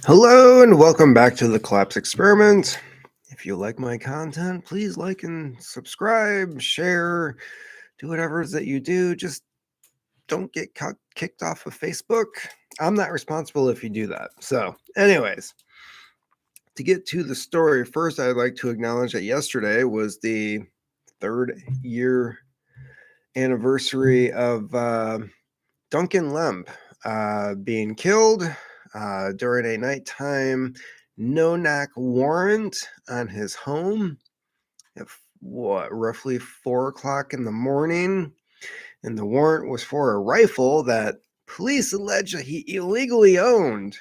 Hello and welcome back to the Collapse Experiment. If you like my content, please like and subscribe, share, do whatever it is that you do. Just don't get kicked off of Facebook. I'm not responsible if you do that. So, anyways, to get to the story, first I'd like to acknowledge that yesterday was the third year anniversary of Duncan Lemp being killed during a nighttime no-knock warrant on his home at roughly 4 o'clock in the morning. And the warrant was for a rifle that police allege that he illegally owned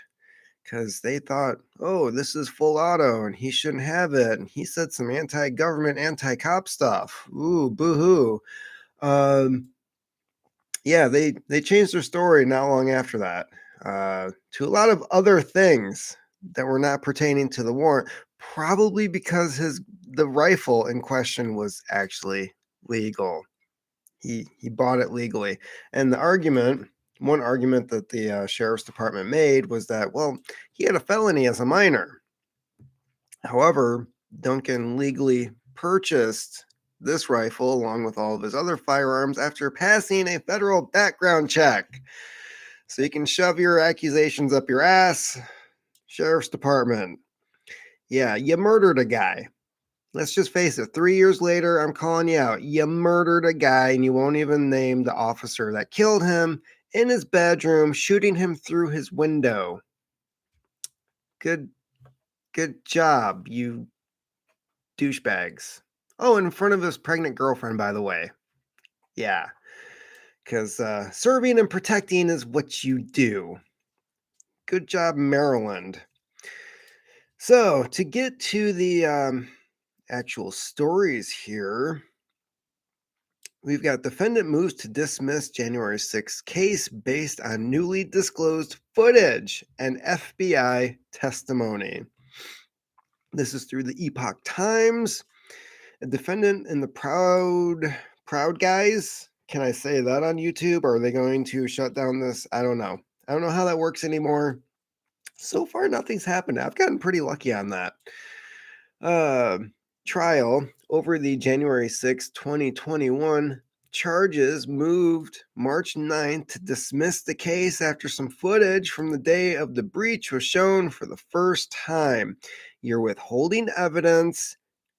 because they thought, oh, this is full auto and he shouldn't have it. And he said some anti-government, anti-cop stuff. Ooh, boo-hoo. Yeah, they changed their story not long after that to a lot of other things that were not pertaining to the warrant, probably because the rifle in question was actually legal. He bought it legally, and one argument that the sheriff's department made was that, well, he had a felony as a minor. However, Duncan legally purchased this rifle along with all of his other firearms after passing a federal background check. So you can shove your accusations up your ass, sheriff's department. Yeah, you murdered a guy. Let's just face it, 3 years later, I'm calling you out. You murdered a guy and you won't even name the officer that killed him in his bedroom, shooting him through his window. Good job, you douchebags. Oh, in front of his pregnant girlfriend, by the way. Yeah, because serving and protecting is what you do. Good job, Maryland. So, to get to the actual stories here, we've got defendant moves to dismiss January 6th case based on newly disclosed footage and FBI testimony. This is through the Epoch Times. A defendant in the Proud Guys. Can I say that on YouTube? Or are they going to shut down this? I don't know. I don't know how that works anymore. So far, nothing's happened. I've gotten pretty lucky on that. Trial over the January 6, 2021 charges moved March 9th to dismiss the case after some footage from the day of the breach was shown for the first time. You're withholding evidence.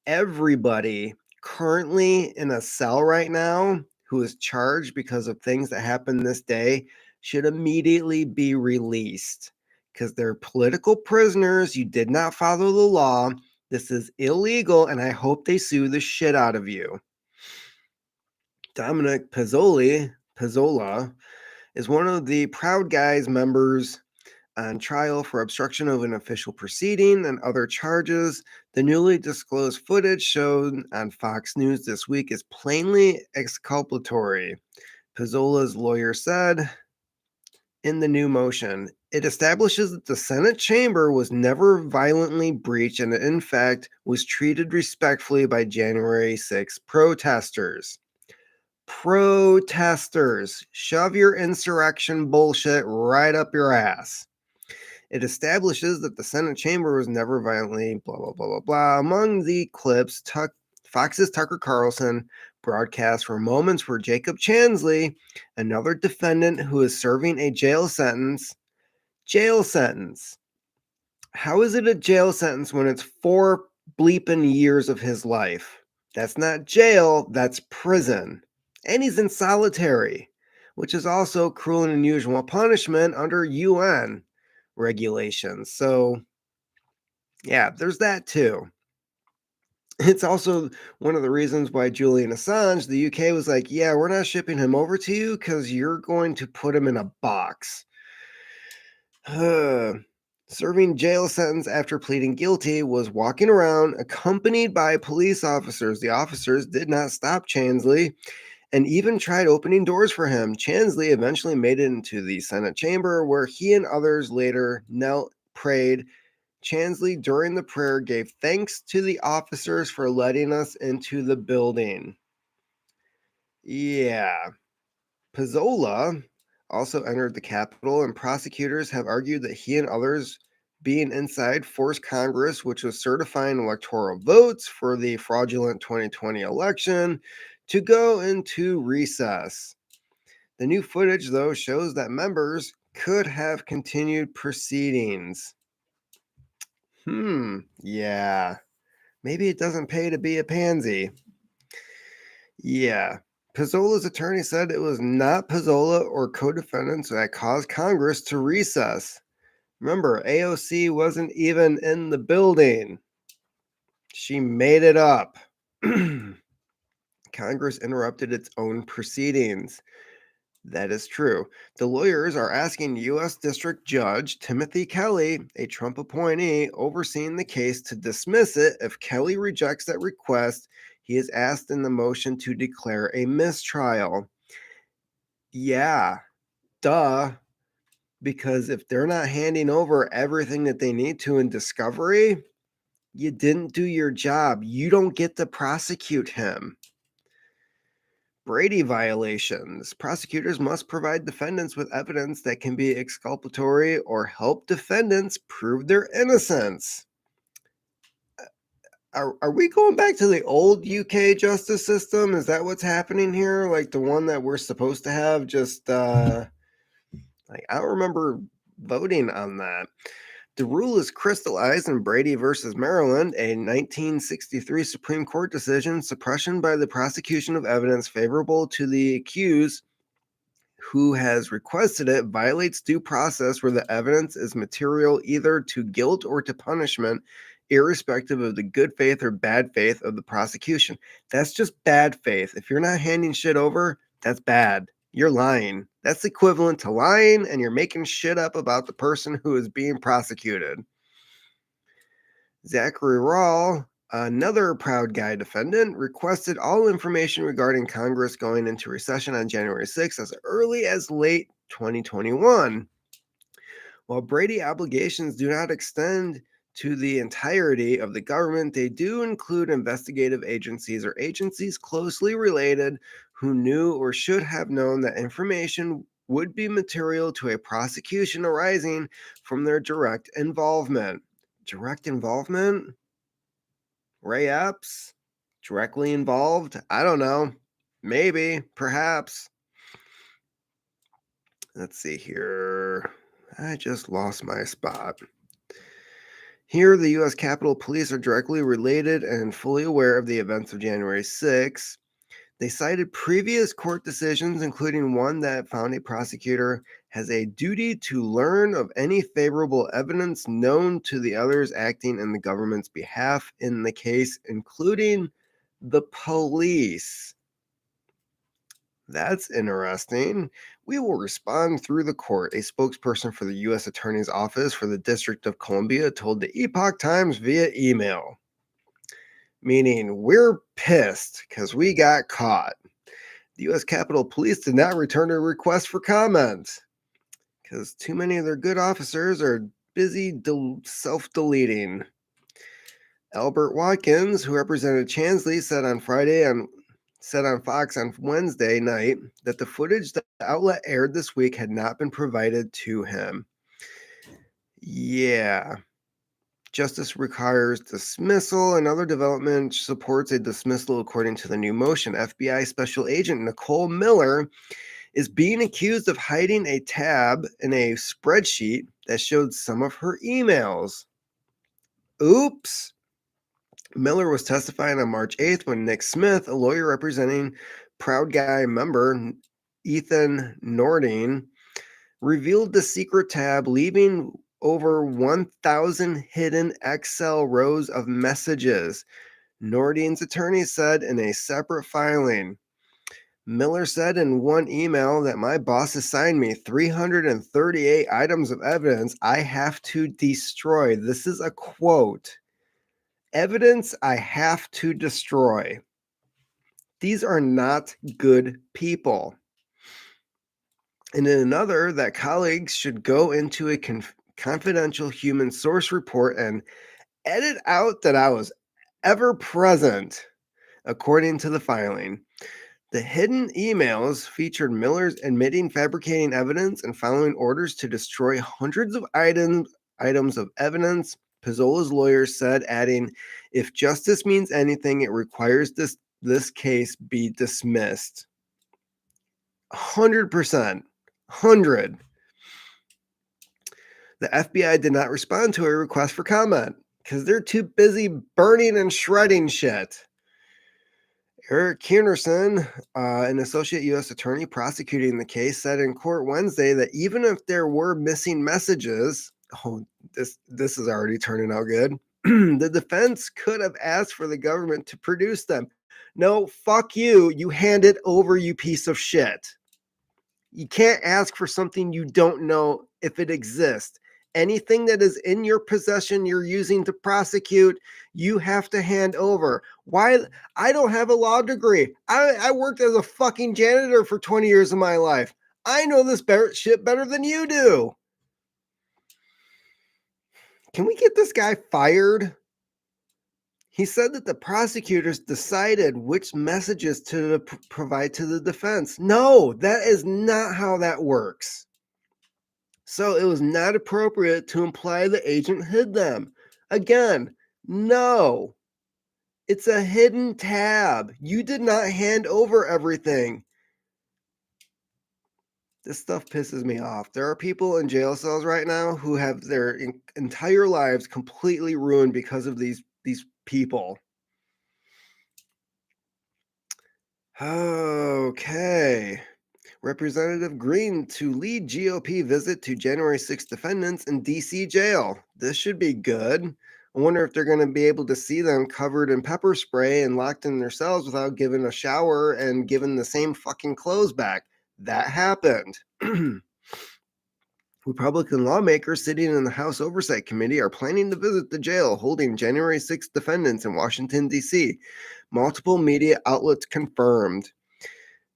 Everybody currently in a cell right now who is charged because of things that happened this day should immediately be released because they're political prisoners. You did not follow the law. This is illegal, and I hope they sue the shit out of you. Dominic Pezzola is one of the Proud Guys members on trial for obstruction of an official proceeding and other charges. The newly disclosed footage shown on Fox News this week is plainly exculpatory. Pezzola's lawyer said in the new motion, it establishes that the Senate chamber was never violently breached and in fact was treated respectfully by January 6 protesters. Protesters, shove your insurrection bullshit right up your ass. It establishes that the Senate chamber was never violently blah, blah, blah, blah, blah. Among the clips, Fox's Tucker Carlson broadcast were moments where Jacob Chansley, another defendant who is serving a jail sentence. How is it a jail sentence when it's 4 bleeping years of his life? That's not jail, that's prison. And he's in solitary, which is also cruel and unusual punishment under UN regulations. So, yeah, there's that too. It's also one of the reasons why Julian Assange, the UK was like, yeah, we're not shipping him over to you because you're going to put him in a box. Serving jail sentence after pleading guilty, was walking around accompanied by police officers. The officers did not stop Chansley and even tried opening doors for him. Chansley eventually made it into the Senate chamber where he and others later prayed. Chansley, during the prayer, gave thanks to the officers for letting us into the building. Yeah. Pizzola also entered the Capitol, and prosecutors have argued that he and others Being inside forced Congress, which was certifying electoral votes for the fraudulent 2020 election, to go into recess. The new footage, though, shows that members could have continued proceedings. Yeah. Maybe it doesn't pay to be a pansy. Yeah. Pizzola's attorney said it was not Pizzola or co-defendants that caused Congress to recess. Remember, AOC wasn't even in the building. She made it up. Congress interrupted its own proceedings. That is true. The lawyers are asking U.S. District Judge Timothy Kelly, a Trump appointee overseeing the case, to dismiss it. If Kelly rejects that request, he is asked in the motion to declare a mistrial. Yeah, duh. Because if they're not handing over everything that they need to in discovery, you didn't do your job. You don't get to prosecute him. Brady violations. Prosecutors must provide defendants with evidence that can be exculpatory or help defendants prove their innocence. Are we going back to the old UK justice system? Is that what's happening here? Like the one that we're supposed to have? Just I don't remember voting on that. The rule is crystallized in Brady versus Maryland, a 1963 Supreme Court decision. Suppression by the prosecution of evidence favorable to the accused who has requested it violates due process where the evidence is material either to guilt or to punishment, irrespective of the good faith or bad faith of the prosecution. That's just bad faith. If you're not handing shit over, that's bad. You're lying. That's equivalent to lying, and you're making shit up about the person who is being prosecuted. Zachary Rawl, another Proud Guy defendant, requested all information regarding Congress going into recession on January 6th as early as late 2021. While Brady obligations do not extend to the entirety of the government, they do include investigative agencies or agencies closely related who knew or should have known that information would be material to a prosecution arising from their direct involvement. Direct involvement? Ray Epps? Directly involved? I don't know. Maybe, perhaps. Let's see here. I just lost my spot. Here, the U.S. Capitol Police are directly related and fully aware of the events of January 6th. They cited previous court decisions, including one that found a prosecutor has a duty to learn of any favorable evidence known to the others acting in the government's behalf in the case, including the police. That's interesting. We will respond through the court. A spokesperson for the U.S. Attorney's Office for the District of Columbia told the Epoch Times via email. Meaning, we're pissed because we got caught. The U.S. Capitol Police did not return a request for comment because too many of their good officers are busy self-deleting. Albert Watkins, who represented Chansley, said on Fox on Wednesday night that the footage the outlet aired this week had not been provided to him. Yeah. Justice requires dismissal. Another development supports a dismissal according to the new motion. FBI Special Agent Nicole Miller is being accused of hiding a tab in a spreadsheet that showed some of her emails. Oops. Miller was testifying on March 8th when Nick Smith, a lawyer representing Proud Guy member Ethan Nordine, revealed the secret tab, leaving over 1,000 hidden Excel rows of messages. Nordine's attorney said in a separate filing. Miller said in one email that my boss assigned me 338 items of evidence I have to destroy. This is a quote. Evidence I have to destroy. These are not good people. And in another, that colleagues should go into a confidential human source report and edit out that I was ever present, according to the filing. The hidden emails featured Miller's admitting fabricating evidence and following orders to destroy hundreds of items of evidence, Pizzola's lawyers said, adding, if justice means anything, it requires this case be dismissed. 100%. 100. The FBI did not respond to a request for comment because they're too busy burning and shredding shit. Eric Kiernerson, an associate U.S. attorney prosecuting the case, said in court Wednesday that even if there were missing messages, this is already turning out good, the defense could have asked for the government to produce them. No, fuck you. You hand it over, you piece of shit. You can't ask for something you don't know if it exists. Anything that is in your possession you're using to prosecute, you have to hand over. Why? I don't have a law degree. I worked as a fucking janitor for 20 years of my life. I know this shit better than you do. Can we get this guy fired? He said that the prosecutors decided which messages to provide to the defense. No, that is not how that works. So it was not appropriate to imply the agent hid them. Again, no. It's a hidden tab. You did not hand over everything. This stuff pisses me off. There are people in jail cells right now who have their entire lives completely ruined because of these people. Okay. Representative Green to lead GOP visit to January 6 defendants in D.C. jail. This should be good. I wonder if they're going to be able to see them covered in pepper spray and locked in their cells without giving a shower and given the same fucking clothes back. That happened. Republican lawmakers sitting in the House Oversight Committee are planning to visit the jail holding January 6 defendants in Washington, D.C. Multiple media outlets confirmed.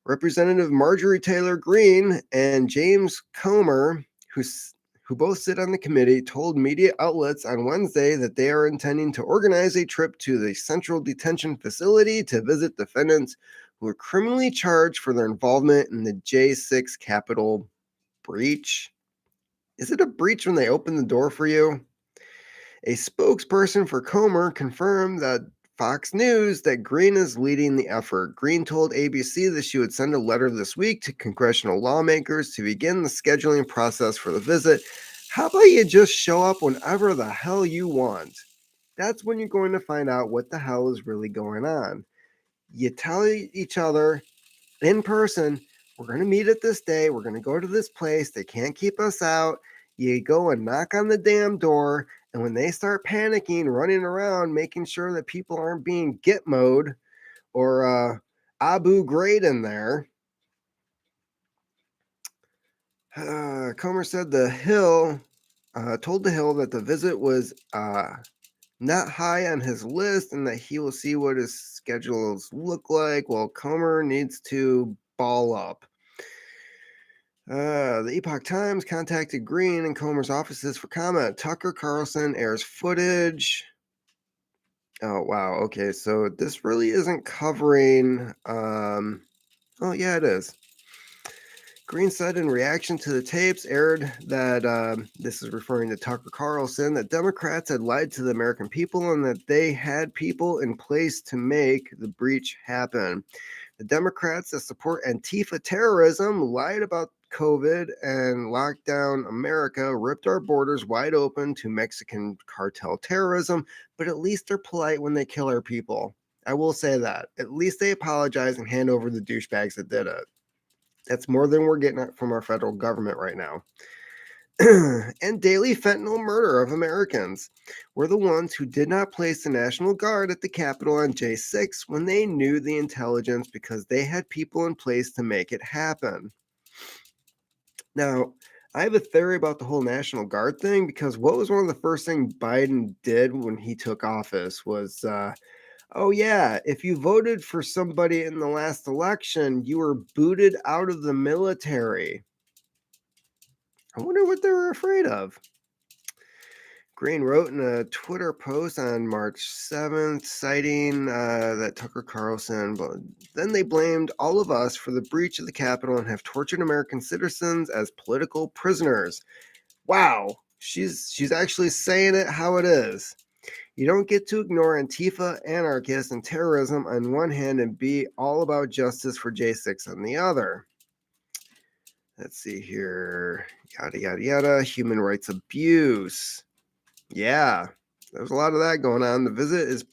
Representative Marjorie Taylor Greene and James Comer, who both sit on the committee, told media outlets on Wednesday that they are intending to organize a trip to the Central Detention Facility to visit defendants who are criminally charged for their involvement in the J6 Capitol breach. Is it a breach when they open the door for you? A spokesperson for Comer confirmed that Fox News that Green is leading the effort. Green told ABC that she would send a letter this week to congressional lawmakers to begin the scheduling process for the visit. How about you just show up whenever the hell you want? That's when you're going to find out what the hell is really going on. You tell each other in person, we're going to meet at this day. We're going to go to this place. They can't keep us out. You go and knock on the damn door. And when they start panicking, running around, making sure that people aren't being Gitmo'd or Abu Ghraib in there, Comer said told the Hill that the visit was not high on his list and that he will see what his schedules look like while Comer needs to ball up. The Epoch Times contacted Green and Comer's offices for comment. Tucker Carlson airs footage. Oh, wow. Okay, so this really isn't covering... oh, yeah, it is. Green said in reaction to the tapes aired that, this is referring to Tucker Carlson, that Democrats had lied to the American people and that they had people in place to make the breach happen. The Democrats that support Antifa terrorism lied about COVID and locked down America, ripped our borders wide open to Mexican cartel terrorism, but at least they're polite when they kill our people. I will say that. At least they apologize and hand over the douchebags that did it. That's more than we're getting from our federal government right now. And daily fentanyl murder of Americans were the ones who did not place the National Guard at the Capitol on J6 when they knew the intelligence because they had people in place to make it happen. Now, I have a theory about the whole National Guard thing because what was one of the first things Biden did when he took office was, oh yeah, if you voted for somebody in the last election, you were booted out of the military. I wonder what they were afraid of. Green wrote in a Twitter post on March 7th, citing that Tucker Carlson, but then they blamed all of us for the breach of the Capitol and have tortured American citizens as political prisoners. Wow. She's actually saying it how it is. You don't get to ignore Antifa, anarchists, and terrorism on one hand and be all about justice for J6 on the other. Let's see here. Yada, yada, yada. Human rights abuse. Yeah, there's a lot of that going on. The visit is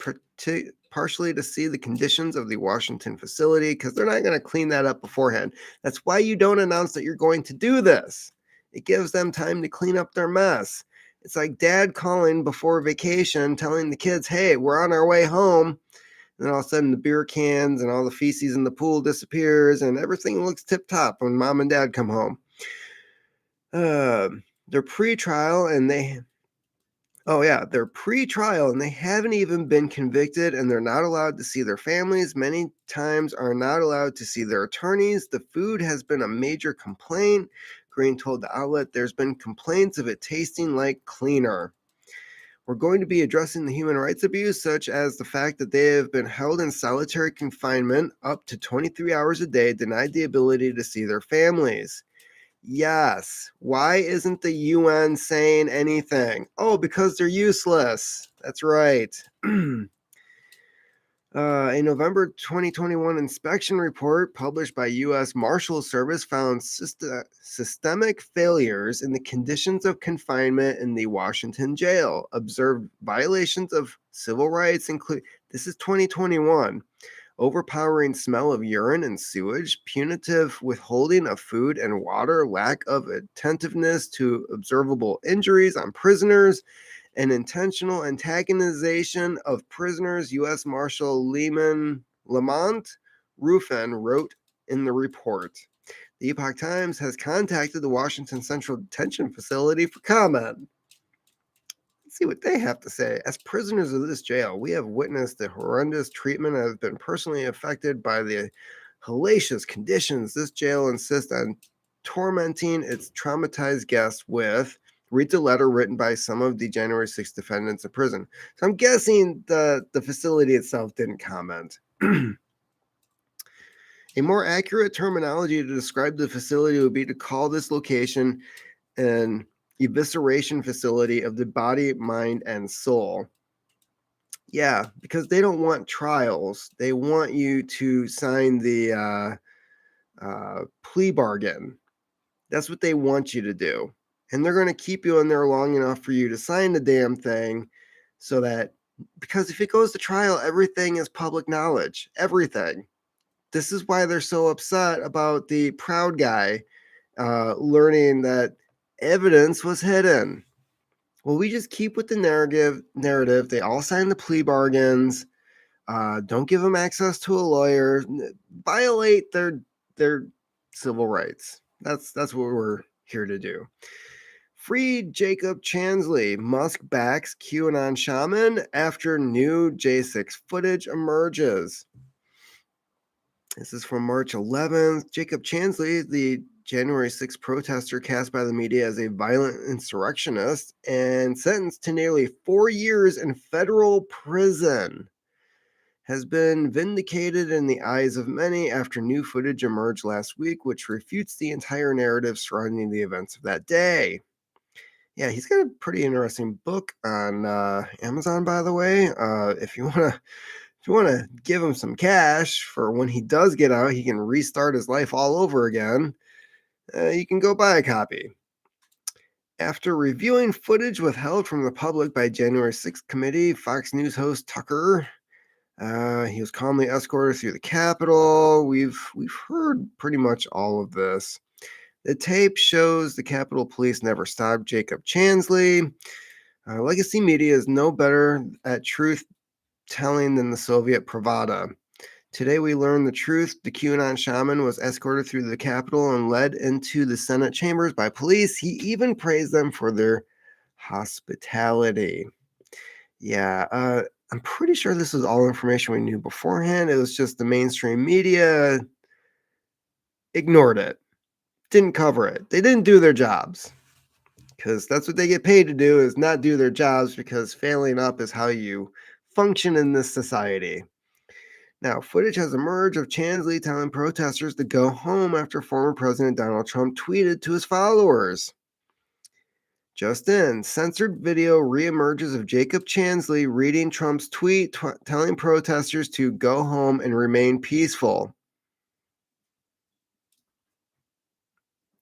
partially to see the conditions of the Washington facility because they're not going to clean that up beforehand. That's why you don't announce that you're going to do this. It gives them time to clean up their mess. It's like dad calling before vacation, telling the kids, hey, we're on our way home. And then all of a sudden the beer cans and all the feces in the pool disappears and everything looks tip top when mom and dad come home. They're pre-trial and they're pre-trial and they haven't even been convicted and they're not allowed to see their families. Many times are not allowed to see their attorneys. The food has been a major complaint. Green told the outlet there's been complaints of it tasting like cleaner. We're going to be addressing the human rights abuse, such as the fact that they have been held in solitary confinement up to 23 hours a day, denied the ability to see their families. Yes. Why isn't the UN saying anything? Oh, because they're useless. That's right. A November 2021 inspection report published by U.S. Marshal Service found systemic failures in the conditions of confinement in the Washington jail, observed violations of civil rights, including, this is 2021, overpowering smell of urine and sewage, punitive withholding of food and water, lack of attentiveness to observable injuries on prisoners, and intentional antagonization of prisoners, U.S. Marshal Lamont Ruffin wrote in the report. The Epoch Times has contacted the Washington Central Detention Facility for comment. Let's see what they have to say. As prisoners of this jail, we have witnessed the horrendous treatment and have been personally affected by the hellacious conditions this jail insists on tormenting its traumatized guests with. Read the letter written by some of the January 6th defendants of prison. So I'm guessing the facility itself didn't comment. A more accurate terminology to describe the facility would be to call this location an evisceration facility of the body, mind, and soul. Yeah, because they don't want trials. They want you to sign the plea bargain. That's what they want you to do. And they're going to keep you in there long enough for you to sign the damn thing so that, because if it goes to trial, everything is public knowledge. Everything. This is why they're so upset about the Proud guy learning that evidence was hidden. Well, we just keep with the narrative. They all sign the plea bargains. Don't give them access to a lawyer. Violate their civil rights. That's what we're here to do. Free Jacob Chansley. Musk backs QAnon shaman after new J6 footage emerges. This is from March 11th. Jacob Chansley, the January 6th protester cast by the media as a violent insurrectionist and sentenced to nearly 4 years in federal prison, has been vindicated in the eyes of many after new footage emerged last week, which refutes the entire narrative surrounding the events of that day. Yeah, he's got a pretty interesting book on Amazon, by the way. If you want to give him some cash for when he does get out, he can restart his life all over again. You can go buy a copy. After reviewing footage withheld from the public by January 6th committee, Fox News host Tucker, he was calmly escorted through the Capitol. We've heard pretty much all of this. The tape shows the Capitol Police never stopped Jacob Chansley. Legacy media is no better at truth telling than the Soviet Pravda. Today we learned the truth. The QAnon shaman was escorted through the Capitol and led into the Senate chambers by police. He even praised them for their hospitality. Yeah, I'm pretty sure this was all information we knew beforehand. It was just the mainstream media ignored it, didn't cover it. They didn't do their jobs because that's what they get paid to do, is not do their jobs, because failing up is how you function in this society. Now, footage has emerged of Chansley telling protesters to go home after former President Donald Trump tweeted to his followers. Just in, censored video reemerges of Jacob Chansley reading Trump's tweet telling protesters to go home and remain peaceful.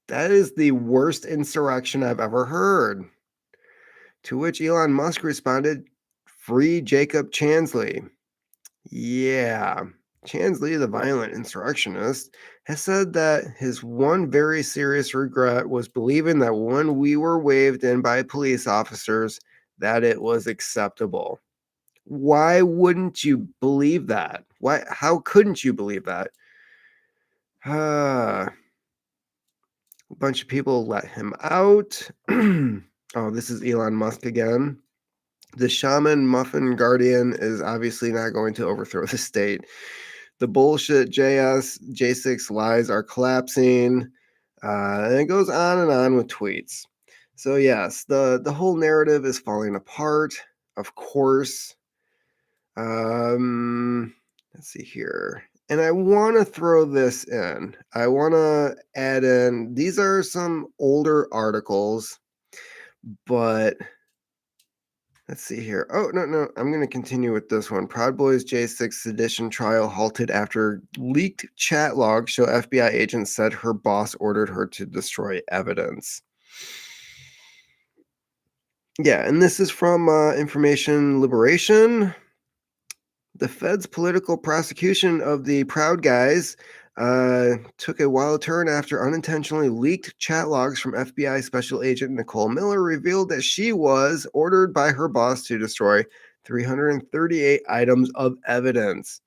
That is the worst insurrection I've ever heard. To which Elon Musk responded, "Free Jacob Chansley." Yeah. Chansley, the violent insurrectionist, has said that his one very serious regret was believing that when we were waved in by police officers, that it was acceptable. Why wouldn't you believe that? Why? How couldn't you believe that? A bunch of people let him out. Oh, this is Elon Musk again. The shaman muffin guardian is obviously not going to overthrow the state. The bullshit J6 lies are collapsing. And it goes on and on with tweets. So yes, the whole narrative is falling apart. Of course. Let's see here. And I want to throw this in. I want to add in, these are some older articles, but let's see here. Oh, no. I'm going to continue with this one. Proud Boys J6 sedition trial halted after leaked chat logs show FBI agents said her boss ordered her to destroy evidence. Yeah, and this is from Information Liberation. The Fed's political prosecution of the Proud Guys took a wild turn after unintentionally leaked chat logs from FBI Special Agent Nicole Miller revealed that she was ordered by her boss to destroy 338 items of evidence.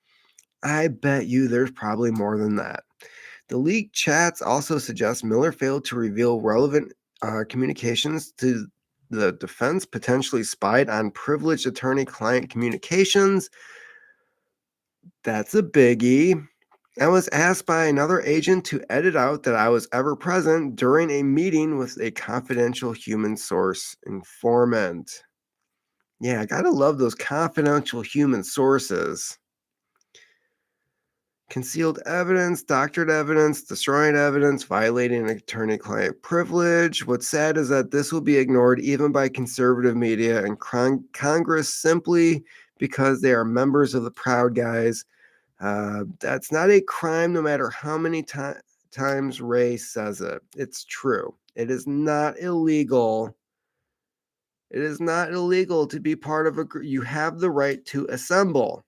I bet you there's probably more than that. The leaked chats also suggest Miller failed to reveal relevant communications to the defense, potentially spied on privileged attorney client communications. That's a biggie. I was asked by another agent to edit out that I was ever present during a meeting with a confidential human source informant. Yeah, I gotta love those confidential human sources. Concealed evidence, doctored evidence, destroying evidence, violating attorney client privilege. What's sad is that this will be ignored even by conservative media and Congress simply because they are members of the Proud Guys. That's not a crime, no matter how many times Ray says it. It's true. It is not illegal. It is not illegal to be part of a group. You have the right to assemble.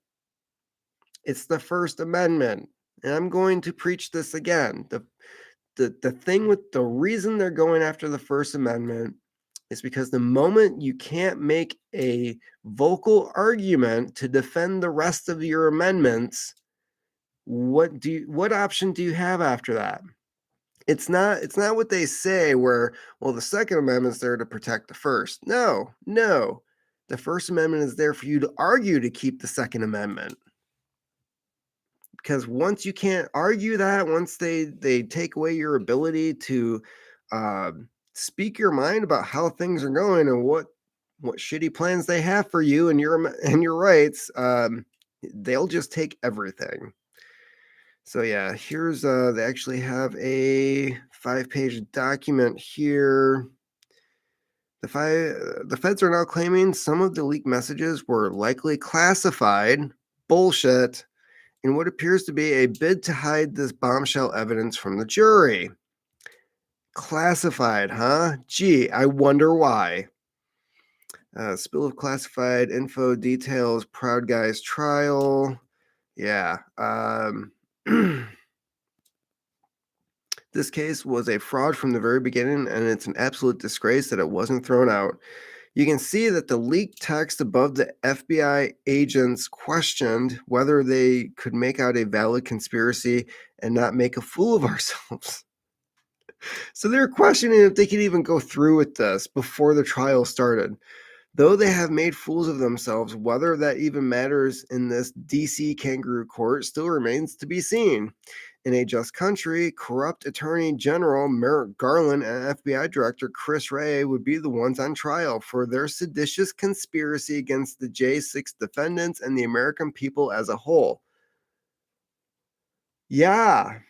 It's the First Amendment. And I'm going to preach this again. The thing with the reason they're going after the First Amendment is because the moment you can't make a vocal argument to defend the rest of your amendments, what option do you have after that? It's not what they say where, well, the Second Amendment's there to protect the first. No. The First Amendment is there for you to argue to keep the Second Amendment. Because once you can't argue that, once they take away your ability to speak your mind about how things are going and what shitty plans they have for you and your rights, they'll just take everything. So yeah, here's they actually have a 5-page document here. The feds are now claiming some of the leaked messages were likely classified. Bullshit. In what appears to be a bid to hide this bombshell evidence from the jury. Classified, huh? Gee, I wonder why. Spill of classified info details Proud Guy's trial. Yeah. This case was a fraud from the very beginning, and it's an absolute disgrace that it wasn't thrown out. You can see that the leaked text above the FBI agents questioned whether they could make out a valid conspiracy and not make a fool of ourselves. So they're questioning if they could even go through with this before the trial started. Though they have made fools of themselves, whether that even matters in this DC kangaroo court still remains to be seen. In a just country, corrupt Attorney General Merrick Garland and FBI Director Chris Wray would be the ones on trial for their seditious conspiracy against the J6 defendants and the American people as a whole. Yeah.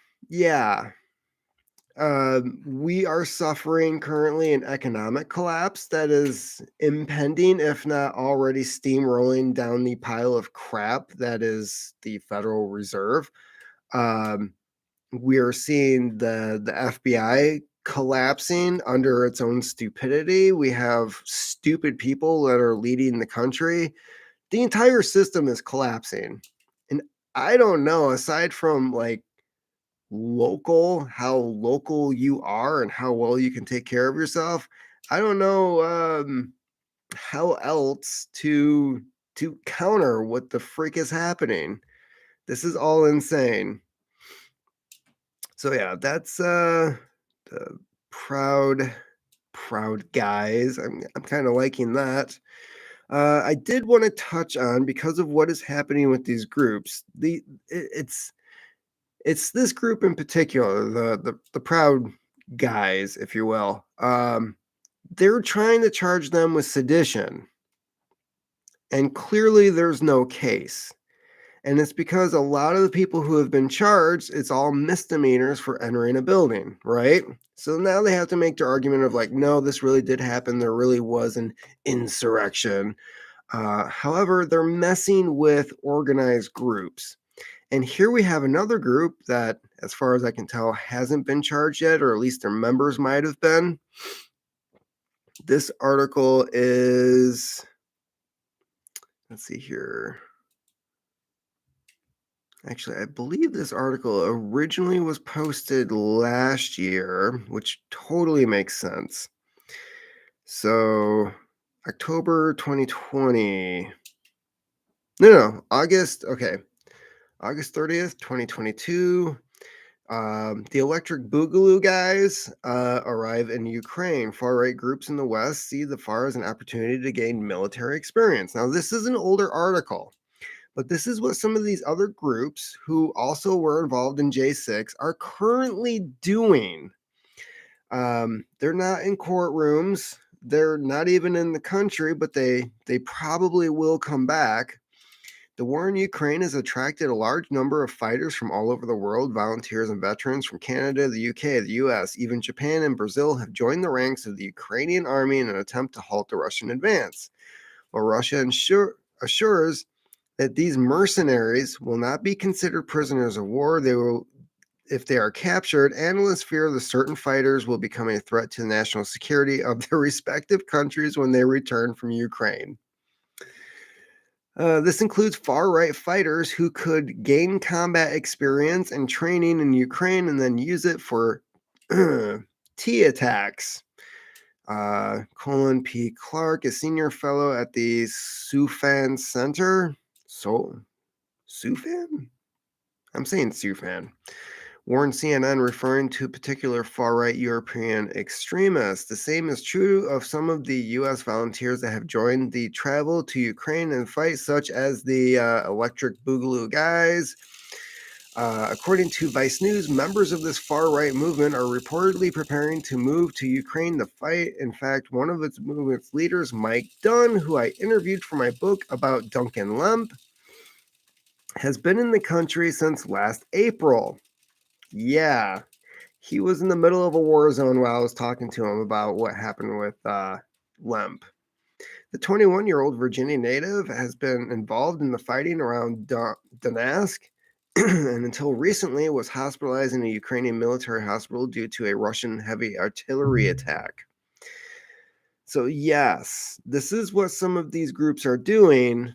We are suffering currently an economic collapse that is impending, if not already steamrolling down the pile of crap that is the Federal Reserve. Um, we are seeing the FBI collapsing under its own stupidity. We have stupid people that are leading the country. The entire system is collapsing. And I don't know, aside from like how local you are and how well you can take care of yourself, I don't know how else to counter what the freak is happening. This is all insane. So yeah, that's the proud proud guys. I'm kind of liking that. I did want to touch on, because of what is happening with these groups. It's this group in particular, the proud guys, if you will. They're trying to charge them with sedition, and clearly there's no case. And it's because a lot of the people who have been charged, it's all misdemeanors for entering a building, right? So now they have to make their argument of like, no, this really did happen. There really was an insurrection. However, they're messing with organized groups. And here we have another group that, as far as I can tell, hasn't been charged yet, or at least their members might have been. This article is, let's see here. Actually, I believe this article originally was posted last year, which totally makes sense. So, October 2020. No, August. Okay. August 30th, 2022. The Electric Boogaloo guys arrive in Ukraine. Far right groups in the West see the FAR as an opportunity to gain military experience. Now, this is an older article, but this is what some of these other groups who also were involved in J6 are currently doing. They're not in courtrooms. They're not even in the country, but they probably will come back. The war in Ukraine has attracted a large number of fighters from all over the world. Volunteers and veterans from Canada, the UK, the US, even Japan and Brazil have joined the ranks of the Ukrainian army in an attempt to halt the Russian advance. While Russia assures that these mercenaries will not be considered prisoners of war, if they are captured, analysts fear that certain fighters will become a threat to the national security of their respective countries when they return from Ukraine. This includes far-right fighters who could gain combat experience and training in Ukraine and then use it for T attacks. Colin P. Clark, a senior fellow at the Sufan Center. Sufan? I'm saying Sufan. Warned CNN, referring to particular far-right European extremists. The same is true of some of the U.S. volunteers that have joined the travel to Ukraine and fight, such as the Electric Boogaloo guys. According to Vice News, members of this far-right movement are reportedly preparing to move to Ukraine to fight. In fact, one of its movement's leaders, Mike Dunn, who I interviewed for my book about Duncan Lemp, has been in the country since last April. Yeah, he was in the middle of a war zone while I was talking to him about what happened with Lemp. The 21-year-old Virginia native has been involved in the fighting around Donetsk and until recently was hospitalized in a Ukrainian military hospital due to a Russian heavy artillery attack. So yes, this is what some of these groups are doing,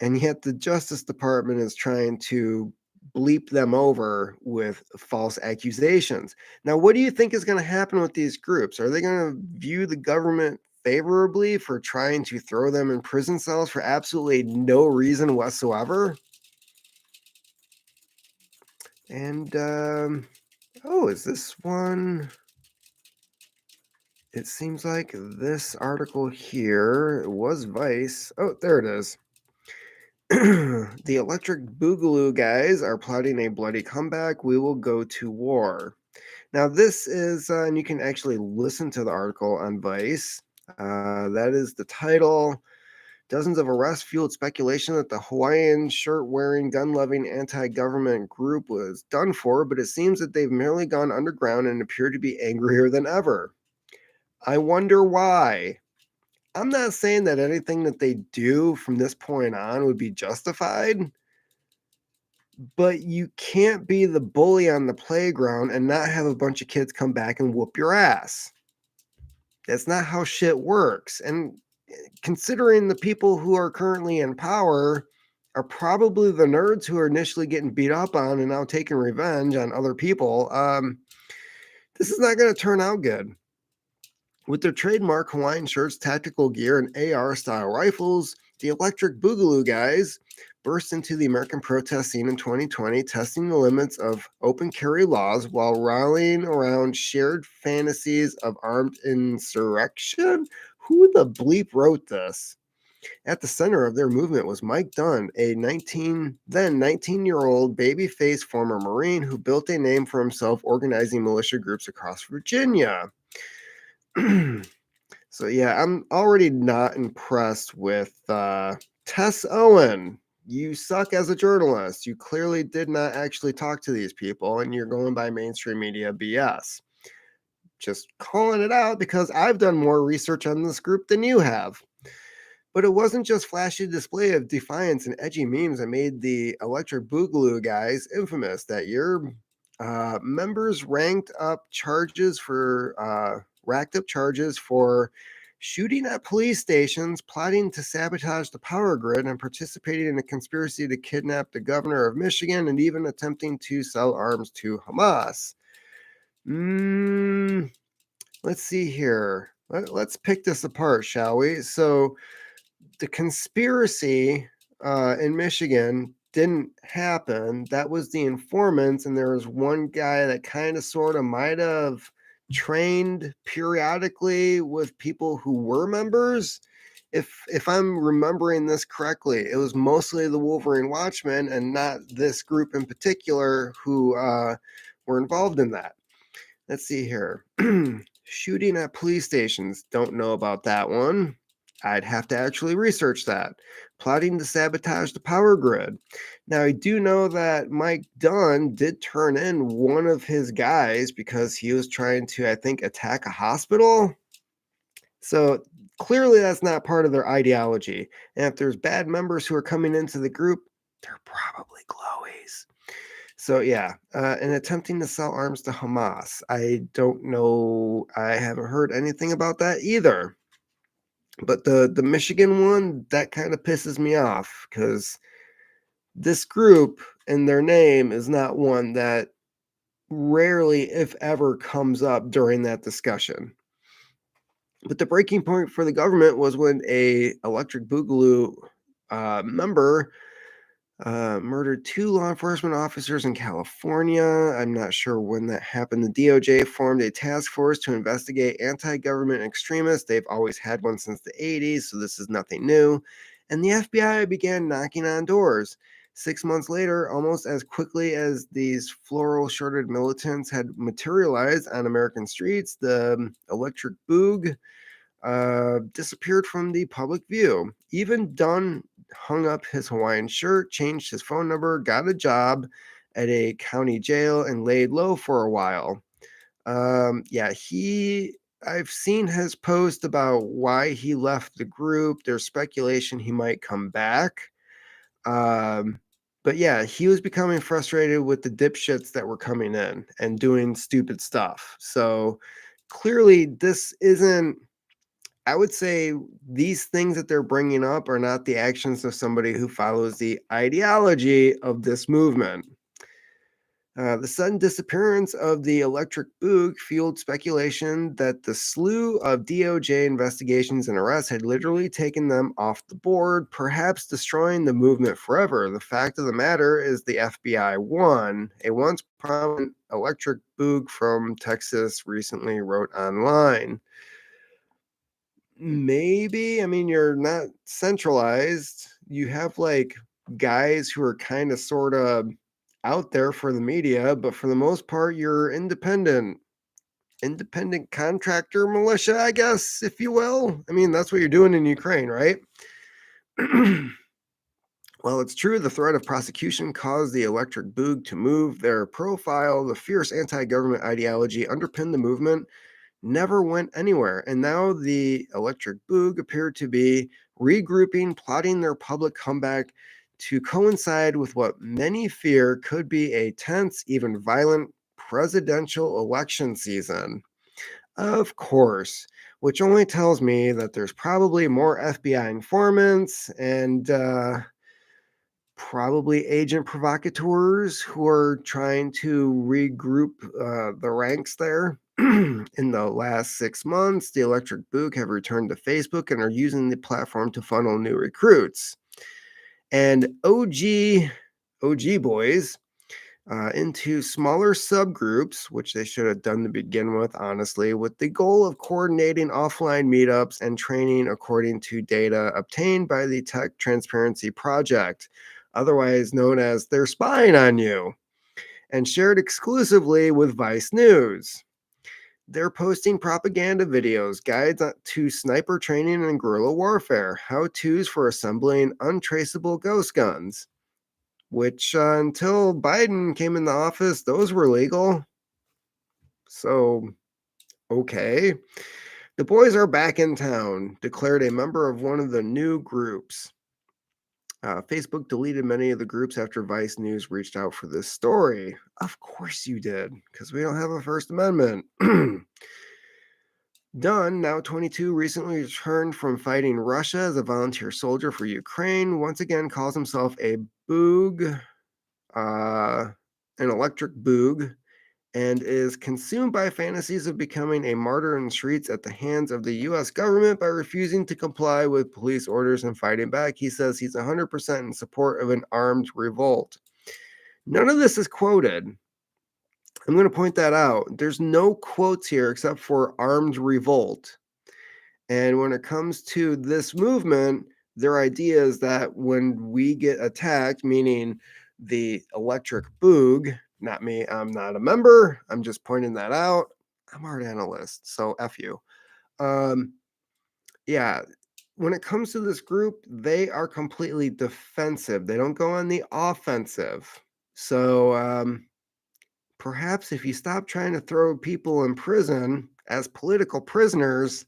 and yet the Justice Department is trying to bleep them over with false accusations. Now, what do you think is going to happen with these groups? Are they going to view the government favorably for trying to throw them in prison cells for absolutely no reason whatsoever? And, oh, is this one? It seems like this article here was Vice. Oh, there it is. The Electric Boogaloo guys are plotting a bloody comeback. We will go to war. Now, this is, and you can actually listen to the article on Vice. That is the title. Dozens of arrests fueled speculation that the Hawaiian shirt wearing, gun loving anti government group was done for, but it seems that they've merely gone underground and appear to be angrier than ever. I wonder why. I'm not saying that anything that they do from this point on would be justified, but you can't be the bully on the playground and not have a bunch of kids come back and whoop your ass. That's not how shit works. And considering the people who are currently in power are probably the nerds who are initially getting beat up on and now taking revenge on other people, this is not going to turn out good. With their trademark Hawaiian shirts, tactical gear, and AR style rifles, the Electric Boogaloo guys burst into the American protest scene in 2020, testing the limits of open carry laws while rallying around shared fantasies of armed insurrection. Who the bleep wrote this? At the center of their movement was Mike Dunn, a 19-year-old baby-faced former Marine who built a name for himself organizing militia groups across Virginia. So yeah, I'm already not impressed with Tess Owen. You suck as a journalist. You clearly did not actually talk to these people, and you're going by mainstream media BS. Just calling it out because I've done more research on this group than you have. But it wasn't just flashy display of defiance and edgy memes that made the Electric Boogaloo guys infamous that year. Members racked up charges for shooting at police stations, plotting to sabotage the power grid, and participating in a conspiracy to kidnap the governor of Michigan, and even attempting to sell arms to Hamas. Let's see here. Let's pick this apart, shall we? So the conspiracy in Michigan didn't happen. That was the informants, and there was one guy that kind of sort of might have trained periodically with people who were members. If I'm remembering this correctly, it was mostly the Wolverine Watchmen and not this group in particular who were involved in that. Let's see here. Shooting at police stations. Don't know about that one. I'd have to actually research that. Plotting to sabotage the power grid. Now, I do know that Mike Dunn did turn in one of his guys because he was trying to, I think, attack a hospital. So clearly that's not part of their ideology. And if there's bad members who are coming into the group, they're probably glowies. So yeah, and attempting to sell arms to Hamas. I don't know. I haven't heard anything about that either. But the Michigan one, that kind of pisses me off because this group and their name is not one that rarely, if ever, comes up during that discussion. But the breaking point for the government was when a Electric Boogaloo member murdered 2 law enforcement officers in California. I'm not sure when that happened. The DOJ formed a task force to investigate anti-government extremists. They've always had one since the 80s, so this is nothing new. And the FBI began knocking on doors. 6 months later, almost as quickly as these floral-shirted militants had materialized on American streets, the Electric Boog disappeared from the public view. Even Dunn hung up his Hawaiian shirt, changed his phone number, got a job at a county jail, and laid low for a while. I've seen his post about why he left the group. There's speculation he might come back. But yeah, he was becoming frustrated with the dipshits that were coming in and doing stupid stuff. So clearly, this isn't. I would say these things that they're bringing up are not the actions of somebody who follows the ideology of this movement. The sudden disappearance of the Electric Boog fueled speculation that the slew of DOJ investigations and arrests had literally taken them off the board, perhaps destroying the movement forever. The fact of the matter is the FBI won. A once prominent Electric Boog from Texas recently wrote online. Maybe. I mean, you're not centralized. You have like guys who are kind of sort of out there for the media, but for the most part, you're independent contractor militia, I guess, if you will. I mean, that's what you're doing in Ukraine, right? While it's true the threat of prosecution caused the Electric Boog to move their profile, the fierce anti government ideology underpinned the movement never went anywhere. And now the Electric Boog appear to be regrouping, plotting their public comeback to coincide with what many fear could be a tense, even violent presidential election season. Of course, which only tells me that there's probably more FBI informants and probably agent provocateurs who are trying to regroup the ranks there. In the last 6 months, the Electric Book have returned to Facebook and are using the platform to funnel new recruits. And OG boys into smaller subgroups, which they should have done to begin with, honestly, with the goal of coordinating offline meetups and training according to data obtained by the Tech Transparency Project, otherwise known as They're Spying on You, and shared exclusively with Vice News. They're posting propaganda videos, guides to sniper training and guerrilla warfare, how to's for assembling untraceable ghost guns, which until Biden came in the office, those were legal. So, okay. The boys are back in town, declared a member of one of the new groups. Facebook deleted many of the groups after Vice News reached out for this story. Of course you did, because we don't have a First Amendment. Dunn, now 22, recently returned from fighting Russia as a volunteer soldier for Ukraine, once again calls himself a boog, an electric boog, and is consumed by fantasies of becoming a martyr in the streets at the hands of the U.S. government by refusing to comply with police orders and fighting back. He says he's 100% in support of an armed revolt. None of this is quoted. I'm going to point that out. There's no quotes here except for armed revolt. And when it comes to this movement, their idea is that when we get attacked, meaning the Electric Boog, not me, I'm not a member, I'm just pointing that out. I'm art analyst, so F you. Yeah, when it comes to this group, they are completely defensive. They don't go on the offensive. So perhaps if you stop trying to throw people in prison as political prisoners,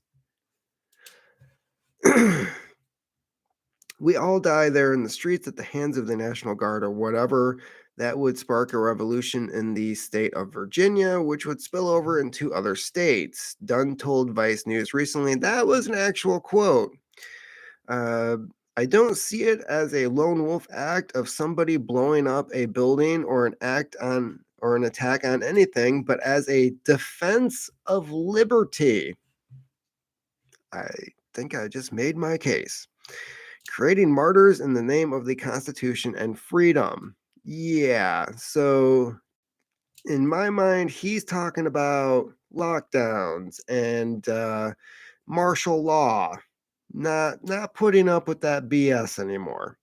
we all die there in the streets at the hands of the National Guard or whatever. That would spark a revolution in the state of Virginia, which would spill over into other states. Dunn told Vice News recently that was an actual quote. I don't see it as a lone wolf act of somebody blowing up a building or an attack on anything, but as a defense of liberty. I think I just made my case. Creating martyrs in the name of the Constitution and freedom. Yeah, so in my mind, he's talking about lockdowns and martial law, not putting up with that BS anymore.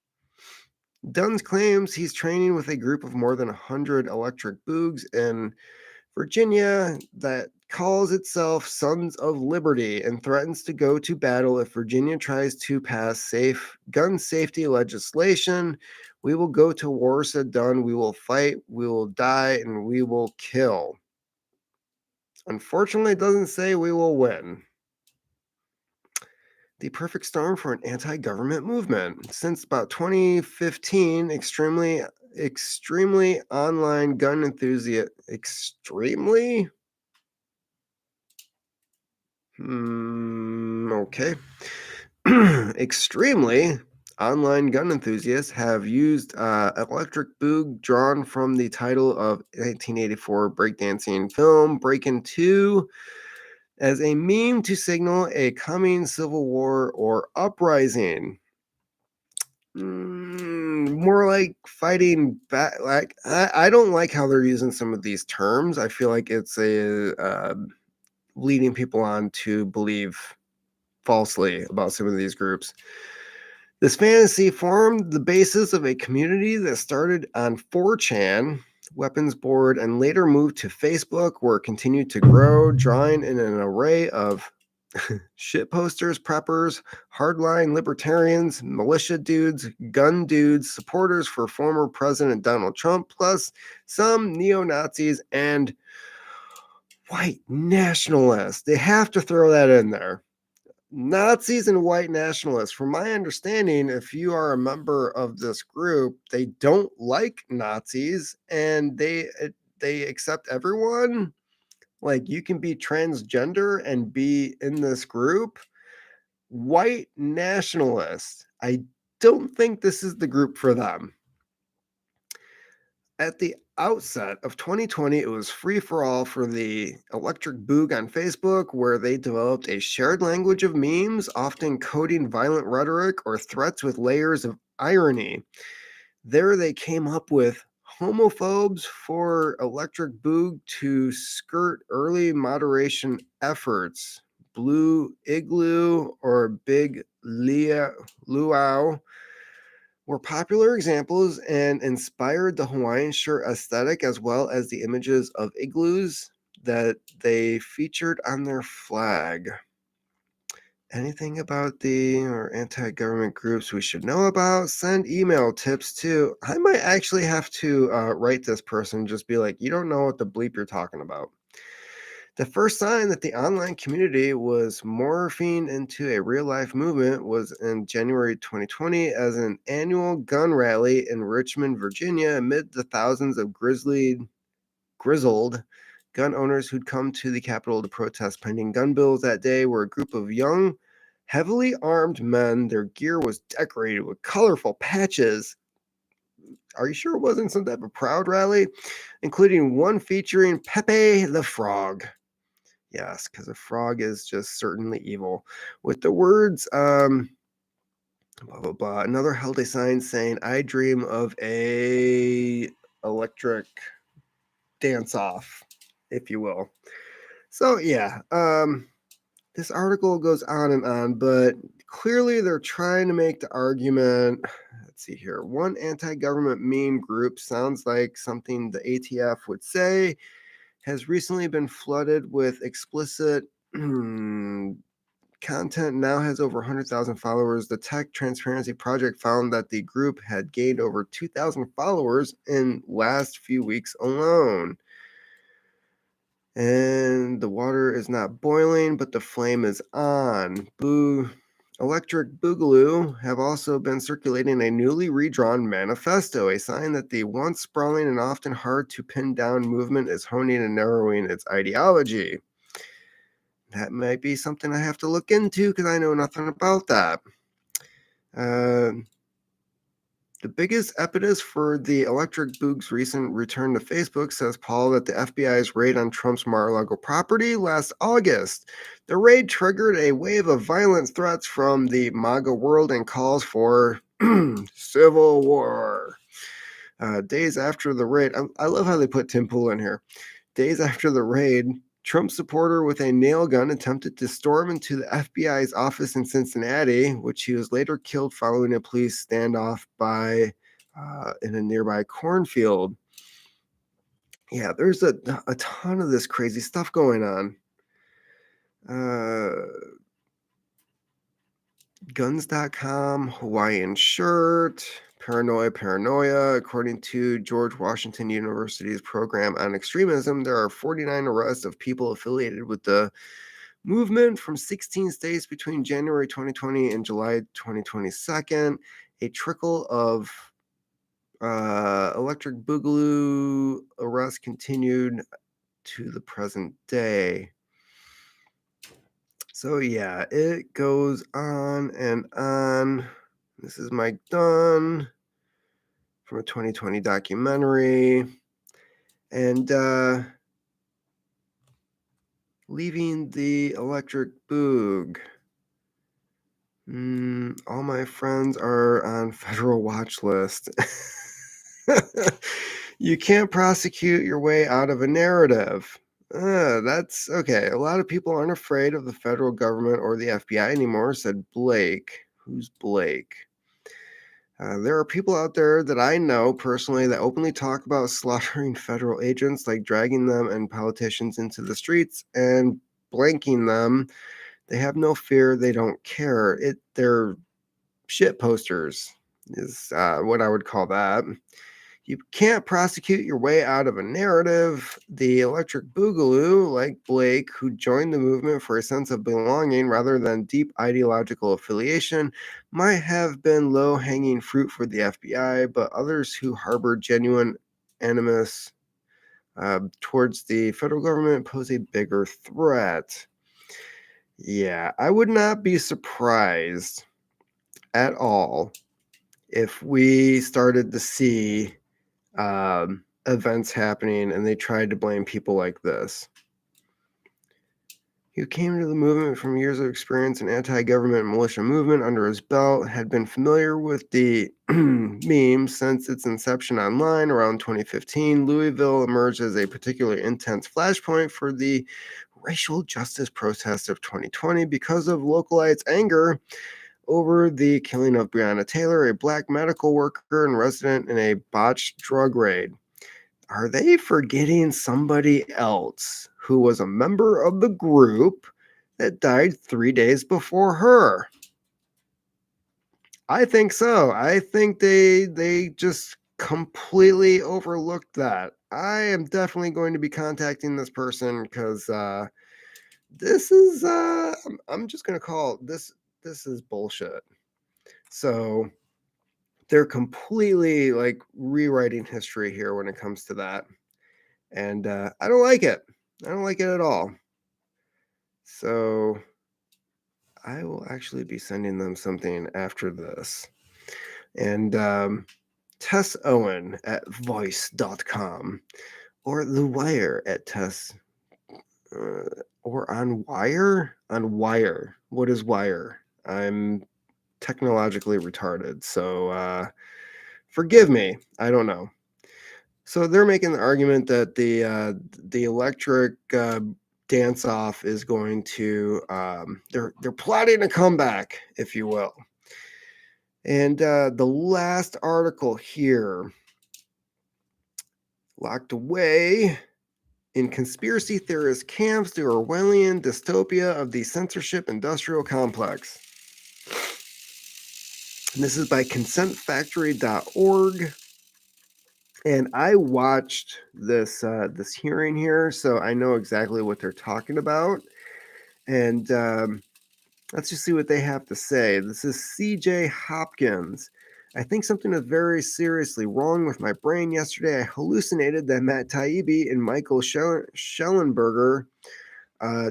Dunn's claims he's training with a group of more than 100 electric boogs in Virginia that calls itself Sons of Liberty and threatens to go to battle if Virginia tries to pass gun safety legislation. We will go to war, said Dunn. We will fight, we will die, and we will kill. Unfortunately, it doesn't say we will win. The perfect storm for an anti-government movement. Since about 2015, extremely online gun enthusiast. Extremely? Okay. Extremely online gun enthusiasts have used electric boog drawn from the title of 1984 breakdancing film Breakin' 2 as a meme to signal a coming civil war or uprising. More like fighting back. Like I don't like how they're using some of these terms. I feel like it's leading people on to believe falsely about some of these groups. This fantasy formed the basis of a community that started on 4chan weapons board and later moved to Facebook, where it continued to grow, drawing in an array of Shit posters, preppers, hardline libertarians, militia dudes, gun dudes, supporters for former President Donald Trump, plus some neo Nazis and white nationalists. They have to throw that in there. Nazis and white nationalists. From my understanding, if you are a member of this group, they don't like Nazis and they accept everyone. Like you can be transgender and be in this group. White nationalists. I don't think this is the group for them. At the outset of 2020, it was free for all for the Electric Boog on Facebook, where they developed a shared language of memes, often coding violent rhetoric or threats with layers of irony. There, they came up with homophobes for Electric Boog to skirt early moderation efforts. Blue Igloo or Big Luau were popular examples and inspired the Hawaiian shirt aesthetic as well as the images of igloos that they featured on their flag. Anything about the or anti-government groups we should know about? Send email tips to. I might actually have to write this person, just be like, you don't know what the bleep you're talking about. The first sign that the online community was morphing into a real life movement was in January 2020 as an annual gun rally in Richmond, Virginia, amid the thousands of grizzled gun owners who'd come to the Capitol to protest pending gun bills that day were a group of young, heavily armed men. Their gear was decorated with colorful patches. Are you sure it wasn't some type of proud rally? Including one featuring Pepe the Frog. Yes, because a frog is just certainly evil. With the words, blah blah blah. Another held a sign saying, "I dream of a electric dance off," if you will. So yeah, this article goes on, but clearly they're trying to make the argument. Let's see here. One anti-government meme group sounds like something the ATF would say has recently been flooded with explicit content, now has over 100,000 followers. The Tech Transparency Project found that the group had gained over 2,000 followers in last few weeks alone. And the water is not boiling, but the flame is on. Electric Boogaloo have also been circulating a newly redrawn manifesto, a sign that the once sprawling and often hard to pin down movement is honing and narrowing its ideology. That might be something I have to look into because I know nothing about that. The biggest impetus for the Electric Boog's recent return to Facebook, says Paul, that the FBI's raid on Trump's Mar-a-Lago property last August. The raid triggered a wave of violent threats from the MAGA world and calls for civil war. Days after the raid, I love how they put Tim Pool in here. Days after the raid, Trump supporter with a nail gun attempted to storm into the FBI's office in Cincinnati, which he was later killed following a police standoff in a nearby cornfield. Yeah, there's a ton of this crazy stuff going on. Guns.com, Hawaiian shirt, paranoia. According to George Washington University's program on extremism, there are 49 arrests of people affiliated with the movement from 16 states between January 2020 and July 2022. A trickle of Electric Boogaloo arrests continued to the present day. So yeah, it goes on and on. This is Mike Dunn from a 2020 documentary. And leaving the Electric Boog. All my friends are on federal watch list. You can't prosecute your way out of a narrative. That's okay. A lot of people aren't afraid of the federal government or the FBI anymore, said Blake. Who's Blake? There are people out there that I know personally that openly talk about slaughtering federal agents, like dragging them and politicians into the streets and blanking them. They have no fear. They don't care. They're shit posters is what I would call that. You can't prosecute your way out of a narrative. The electric boogaloo, like Blake, who joined the movement for a sense of belonging rather than deep ideological affiliation, might have been low hanging fruit for the FBI, but others who harbor genuine animus towards the federal government pose a bigger threat. Yeah, I would not be surprised at all if we started to see events happening and they tried to blame people like this. He came to the movement from years of experience in anti-government militia movement under his belt, had been familiar with the meme since its inception online around 2015. Louisville emerged as a particularly intense flashpoint for the racial justice protests of 2020 because of localites' anger over the killing of Breonna Taylor, a black medical worker and resident in a botched drug raid. Are they forgetting somebody else who was a member of the group that died 3 days before her? I think so. I think they just completely overlooked that. I am definitely going to be contacting this person because this is I'm just gonna call this is bullshit. So they're completely like rewriting history here when it comes to that. And I don't like it. I don't like it at all. So I will actually be sending them something after this. And Tess Owen at voice.com or The Wire at Tess or on Wire? On Wire. What is Wire? I'm technologically retarded. So forgive me. I don't know. So they're making the argument that the electric dance off is going to they're plotting a comeback, if you will. And the last article here, locked away in conspiracy theorist camps, the Orwellian dystopia of the censorship industrial complex. And this is by consentfactory.org. And I watched this hearing here, so I know exactly what they're talking about. And let's just see what they have to say. This is C.J. Hopkins. I think something is very seriously wrong with my brain. Yesterday, I hallucinated that Matt Taibbi and Michael Schellenberger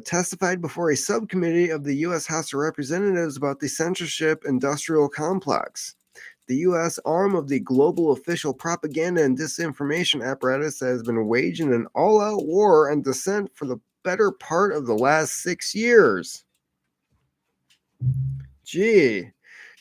testified before a subcommittee of the U.S. House of Representatives about the censorship industrial complex. The U.S. arm of the global official propaganda and disinformation apparatus that has been waging an all-out war on dissent for the better part of the last 6 years. Gee,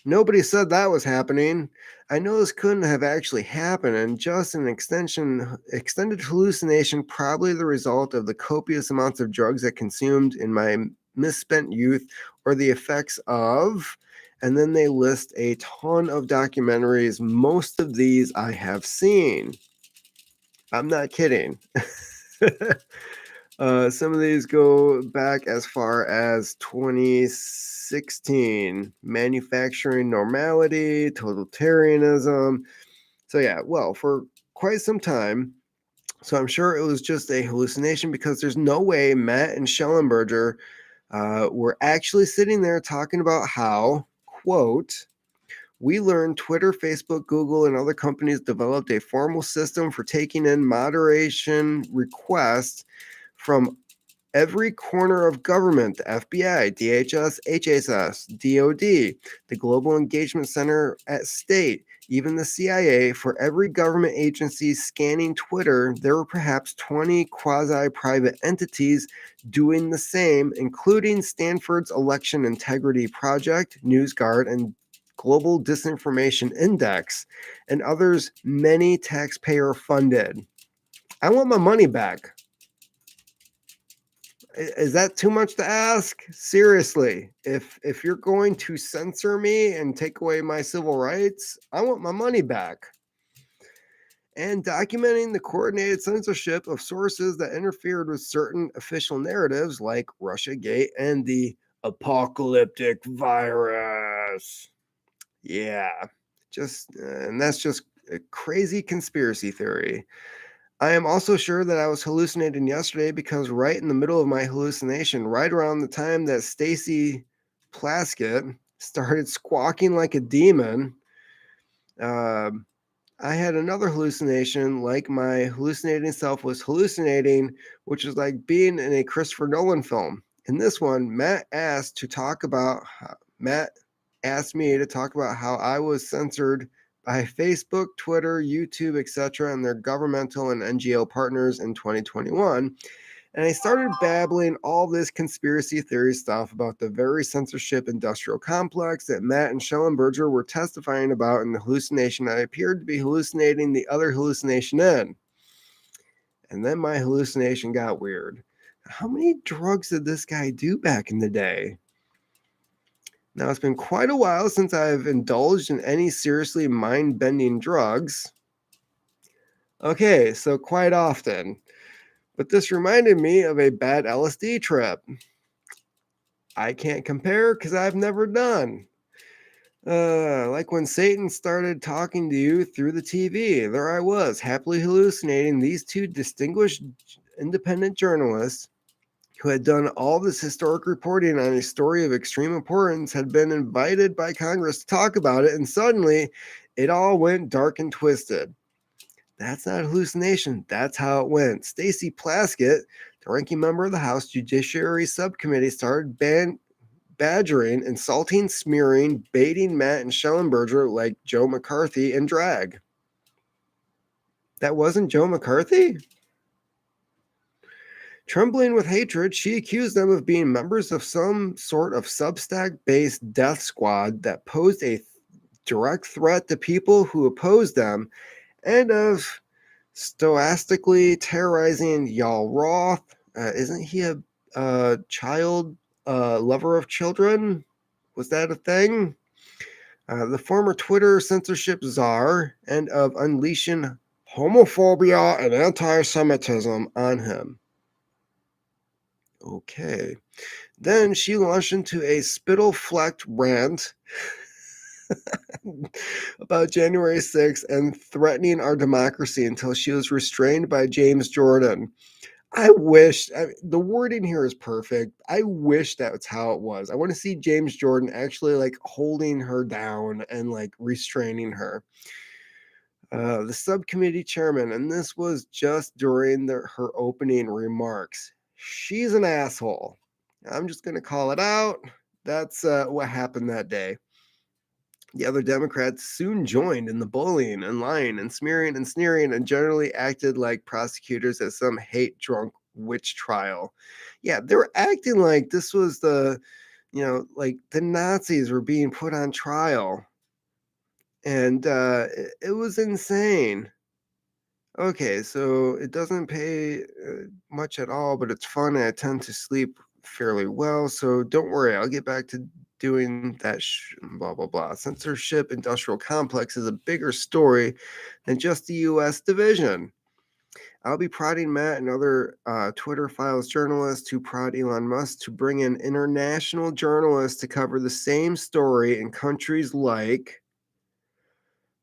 nobody said that was happening. I know this couldn't have actually happened, and just an extended hallucination, probably the result of the copious amounts of drugs I consumed in my misspent youth, or the effects of. And then they list a ton of documentaries. Most of these I have seen. I'm not kidding. Some of these go back as far as 2016. Manufacturing normality, totalitarianism. So, yeah, well, for quite some time. So, I'm sure it was just a hallucination because there's no way Matt and Schellenberger were actually sitting there talking about how, quote, we learned Twitter, Facebook, Google, and other companies developed a formal system for taking in moderation requests from every corner of government, the FBI, DHS, HHS, DOD, the Global Engagement Center at State, even the CIA. For every government agency scanning Twitter, there were perhaps 20 quasi-private entities doing the same, including Stanford's Election Integrity Project, NewsGuard, and Global Disinformation Index, and others, many taxpayer funded. I want my money back. Is that too much to ask? Seriously, if you're going to censor me and take away my civil rights, I want my money back. And documenting the coordinated censorship of sources that interfered with certain official narratives like Russiagate and the apocalyptic virus. Yeah, and that's just a crazy conspiracy theory. I am also sure that I was hallucinating yesterday because right in the middle of my hallucination, right around the time that Stacy Plaskett started squawking like a demon, uh, I had another hallucination, like my hallucinating self was hallucinating, which is like being in a Christopher Nolan film. In this one, Matt asked me to talk about how I was censored by Facebook, Twitter, YouTube, etc., and their governmental and NGO partners in 2021. And I started babbling all this conspiracy theory stuff about the very censorship industrial complex that Matt and Schellenberger were testifying about in the hallucination I appeared to be hallucinating the other hallucination in. And then my hallucination got weird. How many drugs did this guy do back in the day? Now, it's been quite a while since I've indulged in any seriously mind bending drugs. Okay, so quite often. But this reminded me of a bad LSD trip. I can't compare because I've never done. Like when Satan started talking to you through the TV. There I was, happily hallucinating these two distinguished independent journalists who had done all this historic reporting on a story of extreme importance had been invited by Congress to talk about it, and suddenly it all went dark and twisted. That's not hallucination. That's how it went. Stacy Plaskett, the ranking member of the House Judiciary Subcommittee, started badgering, insulting, smearing, baiting Matt and Schellenberger like Joe McCarthy in drag. That wasn't Joe McCarthy? Trembling with hatred, she accused them of being members of some sort of Substack based death squad that posed a direct threat to people who opposed them and of stochastically terrorizing Yal Roth. Isn't he a child lover of children? Was that a thing? The former Twitter censorship czar, and of unleashing homophobia and anti Semitism on him. Okay. Then she launched into a spittle flecked rant about January 6th and threatening our democracy until she was restrained by James Jordan. The wording here is perfect. I wish that's how it was. I want to see James Jordan actually like holding her down and like restraining her. The subcommittee chairman, and this was just during her opening remarks. She's an asshole. I'm just going to call it out. That's what happened that day. The other Democrats soon joined in the bullying and lying and smearing and sneering and generally acted like prosecutors at some hate drunk witch trial. Yeah, they were acting like this was like the Nazis were being put on trial. And it was insane. Okay, so it doesn't pay much at all, but it's fun and I tend to sleep fairly well. So don't worry, I'll get back to doing that blah, blah, blah. Censorship industrial complex is a bigger story than just the US division. I'll be prodding Matt and other Twitter Files journalists who prod Elon Musk to bring in international journalists to cover the same story in countries like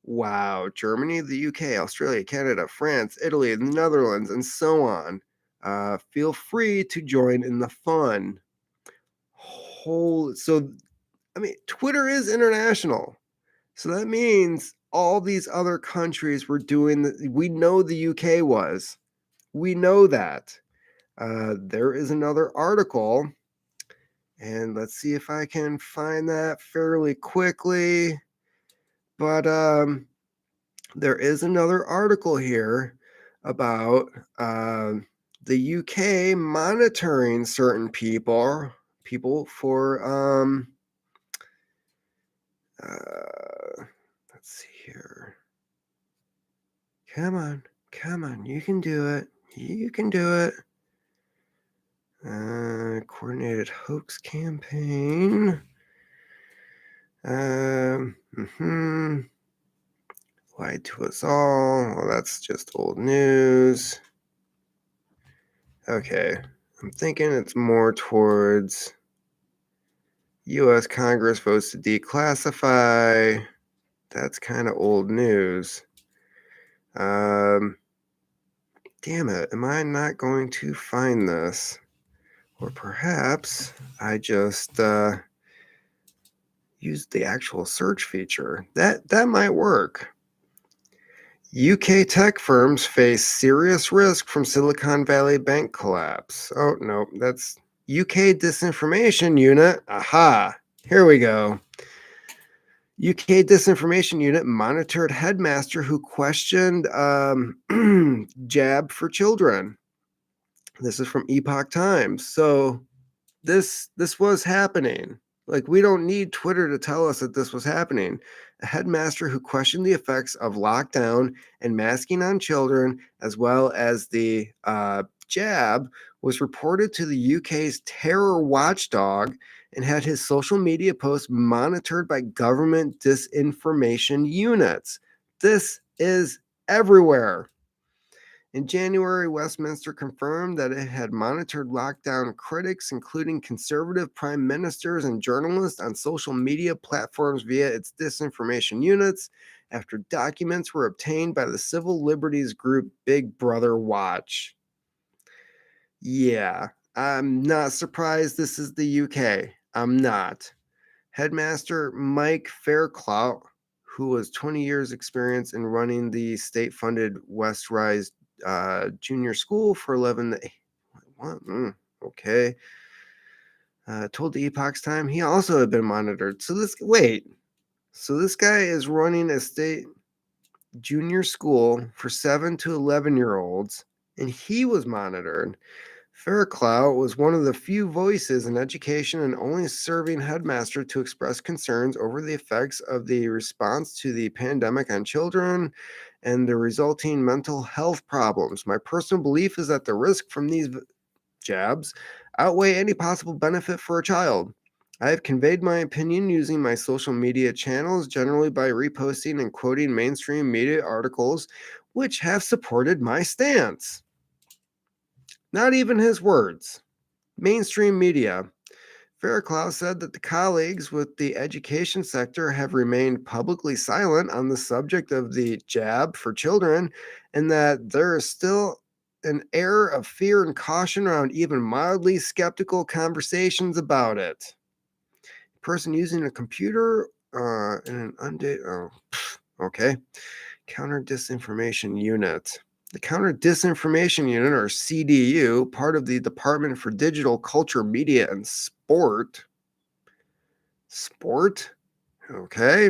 wow, Germany, the UK, Australia, Canada, France, Italy, the Netherlands, and so on. Feel free to join in the fun. Twitter is international. So that means all these other countries were doing we know the UK was. We know that. There is another article, and let's see if I can find that fairly quickly. But there is another article here about the UK monitoring certain people for let's see here. Come on, you can do it. You can do it. Coordinated hoax campaign. Lied to us all. Well, that's just old news. Okay. I'm thinking it's more towards U.S. Congress votes to declassify. That's kind of old news. Um, Damn it. Am I not going to find this? Or perhaps I just used the actual search feature. That might work. UK tech firms face serious risk from Silicon Valley bank collapse. Oh, no, that's UK disinformation unit. Aha, here we go. UK disinformation unit monitored headmaster who questioned jab for children. This is from Epoch Times. So this was happening. Like, we don't need Twitter to tell us that this was happening. A headmaster who questioned the effects of lockdown and masking on children, as well as the jab, was reported to the UK's terror watchdog and had his social media posts monitored by government disinformation units. This is everywhere. In January, Westminster confirmed that it had monitored lockdown critics, including conservative prime ministers and journalists, on social media platforms via its disinformation units after documents were obtained by the civil liberties group Big Brother Watch. Yeah, I'm not surprised this is the UK. I'm not. Headmaster Mike Fairclough, who was 20 years experience in running the state-funded West Rise junior school for 11. What? Okay. Told the Epoch's Time he also had been monitored. So this guy is running a state junior school for 7 to 11-year-olds, and he was monitored. Fairclough was one of the few voices in education and only serving headmaster to express concerns over the effects of the response to the pandemic on children and the resulting mental health problems. My personal belief is that the risk from these jabs outweigh any possible benefit for a child. I have conveyed my opinion using my social media channels, generally by reposting and quoting mainstream media articles which have supported my stance. Not even his words. Mainstream media. Fairclough said that the colleagues with the education sector have remained publicly silent on the subject of the jab for children, and that there is still an air of fear and caution around even mildly skeptical conversations about it. Person using a computer in an undated. Oh, okay. Counter Disinformation Unit. The Counter Disinformation Unit, or CDU, part of the Department for Digital Culture, Media, and Sport. Sport? Okay.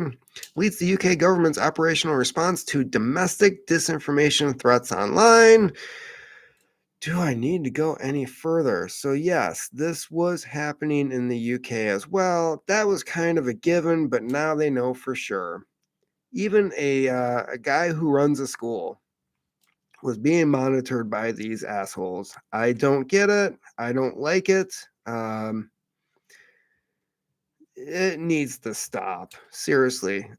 Leads the UK government's operational response to domestic disinformation threats online. Do I need to go any further? So, yes, this was happening in the UK as well. That was kind of a given, but now they know for sure. Even a guy who runs a school was being monitored by these assholes. I don't get it. I don't like it. It needs to stop. Seriously.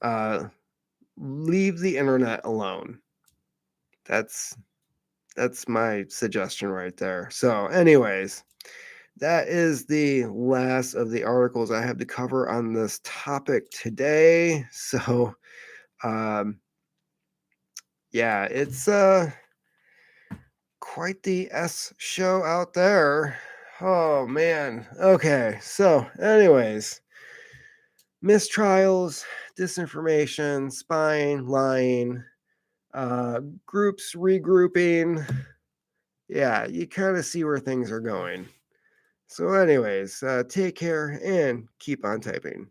Leave the internet alone. That's my suggestion right there. So, anyways, that is the last of the articles I have to cover on this topic today. So, yeah, it's quite the S show out there. Oh man. Okay. So, anyways, mistrials, disinformation, spying, lying, groups regrouping. Yeah, you kind of see where things are going. So, anyways, take care and keep on typing.